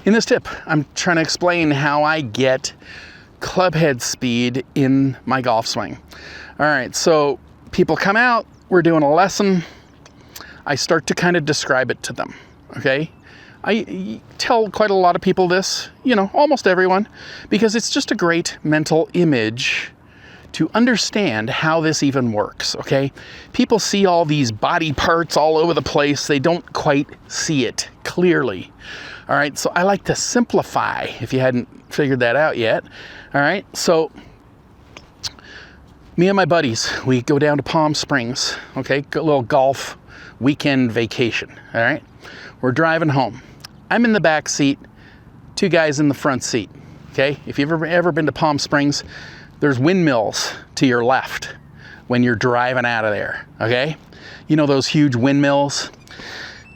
In this tip, I'm trying to explain how I get clubhead speed in my golf swing. All right, so people come out, we're doing a lesson. I start to kind of describe it to them, okay? I tell quite a lot of people this, almost everyone, because it's just a great mental image to understand how this even works, okay? People see all these body parts all over the place. They don't quite see it clearly. All right, so I like to simplify, if you hadn't figured that out yet. All right, so me and my buddies, we go down to Palm Springs, okay? A little golf weekend vacation, all right? We're driving home. I'm in the back seat, two guys in the front seat, okay? If you've ever been to Palm Springs, there's windmills to your left when you're driving out of there, okay? You know those huge windmills?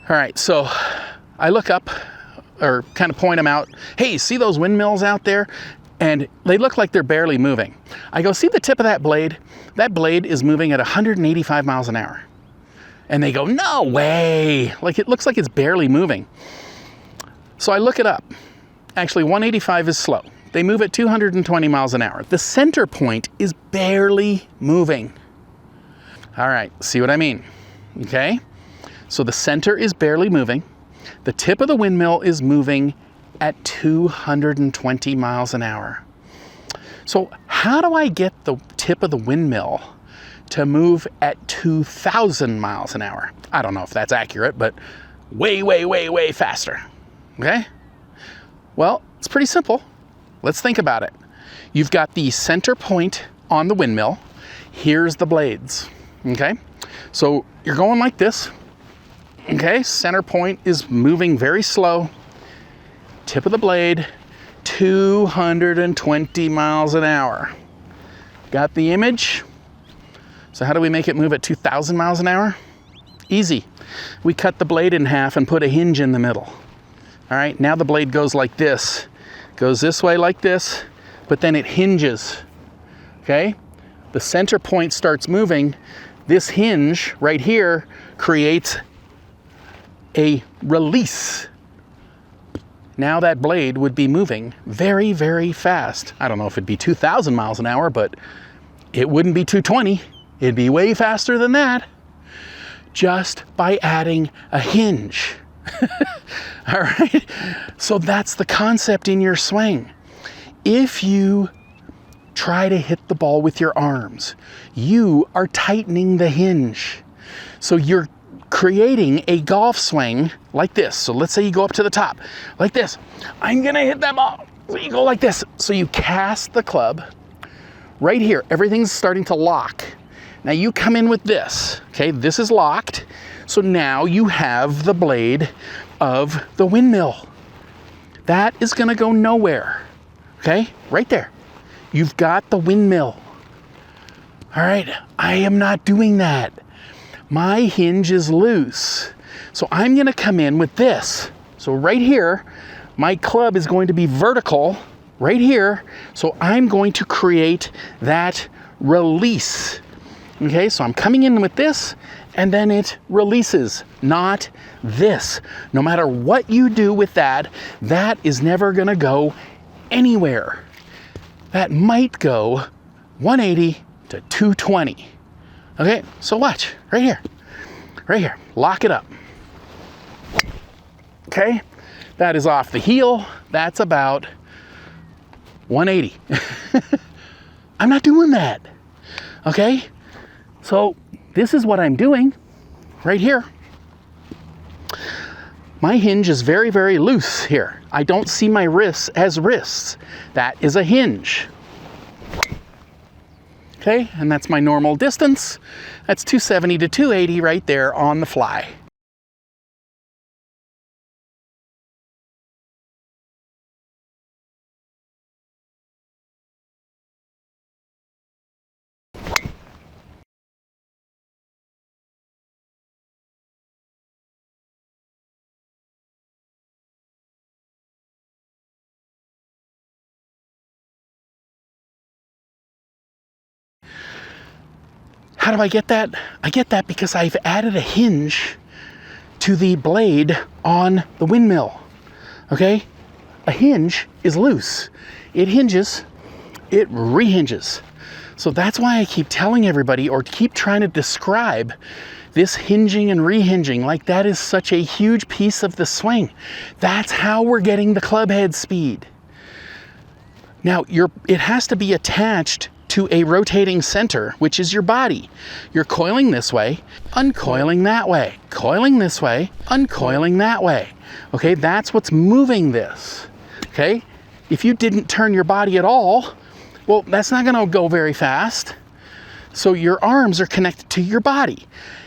All right, so I look up, or kind of point them out. Hey, see those windmills out there? And they look like they're barely moving. I go, see the tip of that blade? That blade is moving at 185 miles an hour. And they go, no way. Like, it looks like it's barely moving. So I look it up. Actually, 185 is slow. They move at 220 miles an hour. The center point is barely moving. All right, see what I mean? Okay? So the center is barely moving. The tip of the windmill is moving at 220 miles an hour. So how do I get the tip of the windmill to move at 2,000 miles an hour? I don't know if that's accurate, but way, way, way, way faster. Okay? Well, it's pretty simple. Let's think about it. You've got the center point on the windmill. Here's the blades, okay? So you're going like this, okay? Center point is moving very slow. Tip of the blade, 220 miles an hour. Got the image? So how do we make it move at 2,000 miles an hour? Easy. We cut the blade in half and put a hinge in the middle. All right, now the blade goes like this. Goes this way like this, but then it hinges, okay? The center point starts moving. This hinge right here creates a release. Now that blade would be moving very, very fast. I don't know if it'd be 2,000 miles an hour, but it wouldn't be 220. It'd be way faster than that, just by adding a hinge. All right, so that's the concept in your swing. If you try to hit the ball with your arms, you are tightening the hinge. So you're creating a golf swing like this. So let's say you go up to the top like this. I'm gonna hit that ball. So you go like this. So you cast the club right here. Everything's starting to lock. Now you come in with this, okay? This is locked. So now you have the blade of the windmill. That is gonna go nowhere, okay? Right there. You've got the windmill. All right, I am not doing that. My hinge is loose. So I'm gonna come in with this. So right here, my club is going to be vertical right here. So I'm going to create that release. Okay, so I'm coming in with this, and then it releases, not this. No matter what you do with that, that is never gonna go anywhere. That might go 180 to 220. Okay, so watch, right here, lock it up. Okay, that is off the heel. That's about 180. I'm not doing that, okay? So this is what I'm doing right here. My hinge is very, very loose here. I don't see my wrists as wrists. That is a hinge. Okay, and that's my normal distance. That's 270 to 280 right there on the fly. How do I get that? I get that because I've added a hinge to the blade on the windmill. Okay? a hinge is loose. It hinges, it rehinges. So that's why I keep telling everybody, or keep trying to describe this hinging and rehinging like that is such a huge piece of the swing. That's how we're getting the club head speed. Now, it has to be attached to a rotating center, which is your body. You're coiling this way, uncoiling that way, coiling this way, uncoiling that way. Okay, that's what's moving this. Okay, if you didn't turn your body at all, well, that's not going to go very fast. So your arms are connected to your body.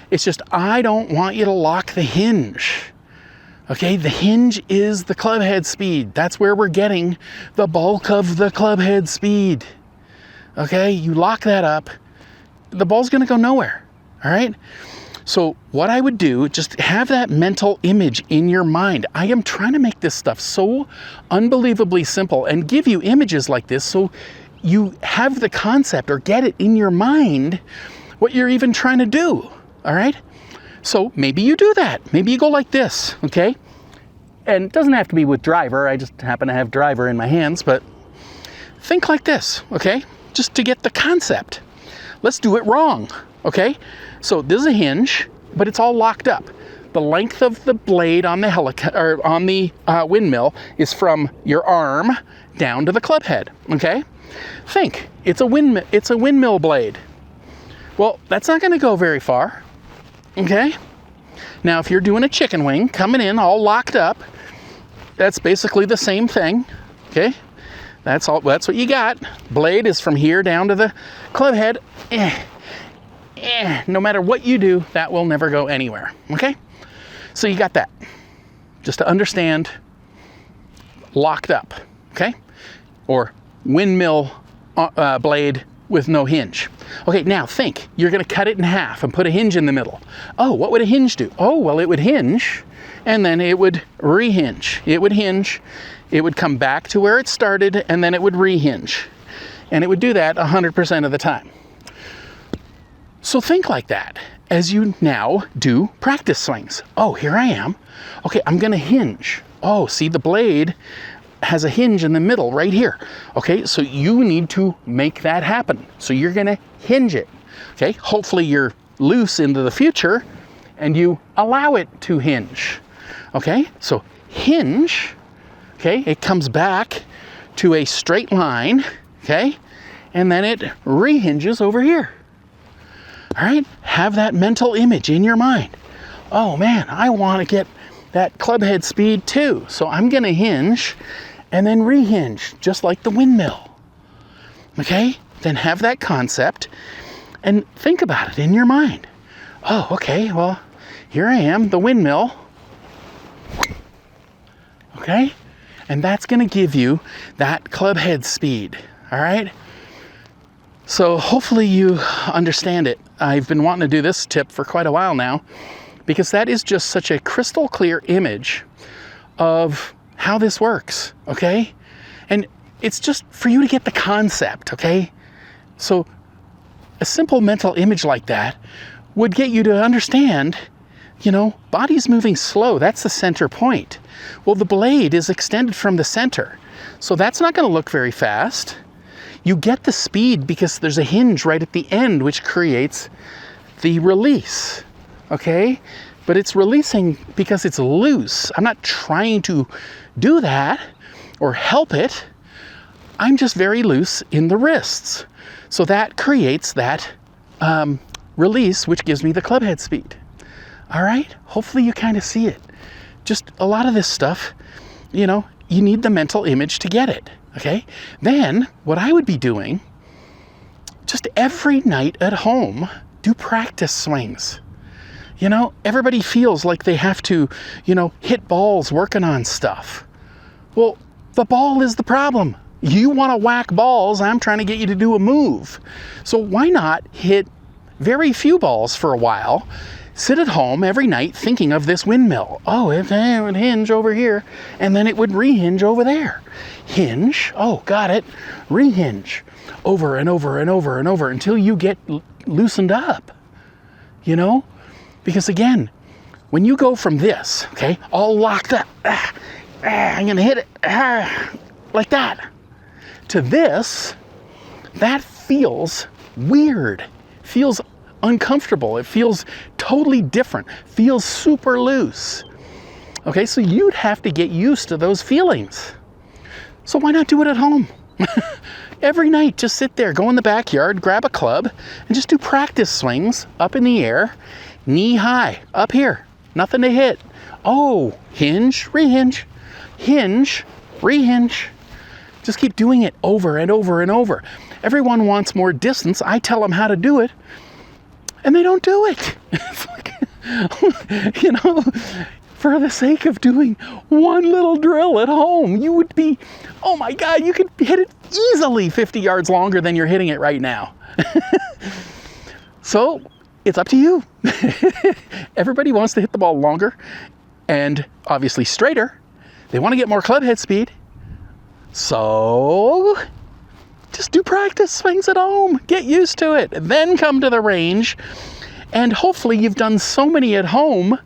It's just, I don't want you to lock the hinge. Okay, the hinge is the club head speed. That's where we're getting the bulk of the club head speed. Okay, you lock that up, the ball's going to go nowhere. All right. So what I would do, just have that mental image in your mind. I am trying to make this stuff so unbelievably simple and give you images like this so you have the concept or get it in your mind what you're even trying to do. All right. So maybe you do that. Maybe you go like this. Okay. And it doesn't have to be with driver. I just happen to have driver in my hands, but think like this. Okay. Just to get the concept. Let's do it wrong. Okay. So this is a hinge, but it's all locked up. The length of the blade on the windmill is from your arm down to the club head. Okay. Think it's a windmill blade. Well, that's not going to go very far. Okay. Now, if you're doing a chicken wing coming in all locked up, that's basically the same thing. Okay. That's what you got. Blade is from here down to the club head. No matter what you do, that will never go anywhere. Okay. So you got that. Just to understand, locked up. Okay. Or windmill blade with no hinge. Okay, now think, you're going to cut it in half and put a hinge in the middle. Oh, what would a hinge do? Oh, well, it would hinge, and then it would rehinge. It would hinge, it would come back to where it started, and then it would rehinge. And it would do that 100% of the time. So think like that as you now do practice swings. Oh, here I am. Okay, I'm going to hinge. Oh, see, the blade has a hinge in the middle right here. Okay, so you need to make that happen. So you're going to hinge it. Okay, hopefully you're loose into the future and you allow it to hinge. Okay, so hinge. Okay, it comes back to a straight line. Okay, and then it rehinges over here. All right, have that mental image in your mind. Oh man, I want to get that club head speed too. So I'm going to hinge and then rehinge, just like the windmill. Okay? Then have that concept and think about it in your mind. Oh, okay, well, here I am, the windmill. Okay? And that's going to give you that club head speed. All right? So hopefully you understand it. I've been wanting to do this tip for quite a while now because that is just such a crystal clear image of how this works, okay? And it's just for you to get the concept, okay? So a simple mental image like that would get you to understand, body's moving slow. That's the center point. Well, the blade is extended from the center. So that's not going to look very fast. You get the speed because there's a hinge right at the end, which creates the release, okay? But it's releasing because it's loose. I'm not trying to do that or help it. I'm just very loose in the wrists. So that creates that release, which gives me the club head speed. All right? Hopefully you kind of see it. Just a lot of this stuff, you need the mental image to get it. Okay? Then what I would be doing, just every night at home, do practice swings. Everybody feels like they have to, hit balls working on stuff. Well, the ball is the problem. You want to whack balls. I'm trying to get you to do a move. So why not hit very few balls for a while? Sit at home every night thinking of this windmill. Oh, it would hinge over here, and then it would rehinge over there. Hinge. Oh, got it. Rehinge. Over and over and over and over until you get loosened up. Because again, when you go from this, okay, all locked up, I'm going to hit it like that. To this, that feels weird, feels uncomfortable. It feels totally different, feels super loose. Okay, so you'd have to get used to those feelings. So why not do it at home? Every night, just sit there, go in the backyard, grab a club, and just do practice swings up in the air, knee high, up here, nothing to hit. Oh, hinge, rehinge, hinge, rehinge. Just keep doing it over and over and over. Everyone wants more distance. I tell them how to do it, and they don't do it. It's like, you know, for the sake of doing one little drill at home, you would be, oh my God, you could hit it easily 50 yards longer than you're hitting it right now. So it's up to you. Everybody wants to hit the ball longer and obviously straighter. They want to get more club head speed. So just do practice swings at home, get used to it, then come to the range, and hopefully you've done so many at home,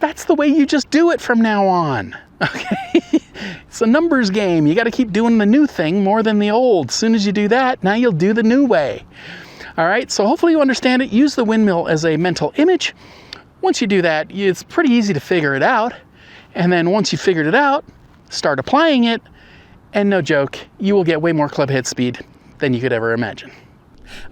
that's the way you just do it from now on, okay? It's a numbers game. You got to keep doing the new thing more than the old. As soon as you do that, now you'll do the new way. All right, so hopefully you understand it. Use the windmill as a mental image. Once you do that, it's pretty easy to figure it out. And then once you figured it out, start applying it. And no joke, you will get way more club head speed than you could ever imagine.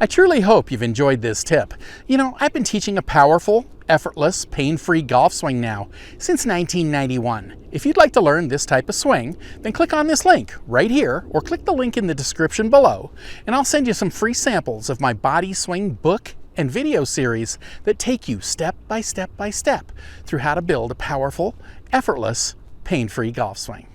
I truly hope you've enjoyed this tip. You know, I've been teaching a powerful, effortless, pain-free golf swing now since 1991. If you'd like to learn this type of swing, then click on this link right here or click the link in the description below, and I'll send you some free samples of my body swing book and video series that take you step by step by step through how to build a powerful, effortless, pain-free golf swing.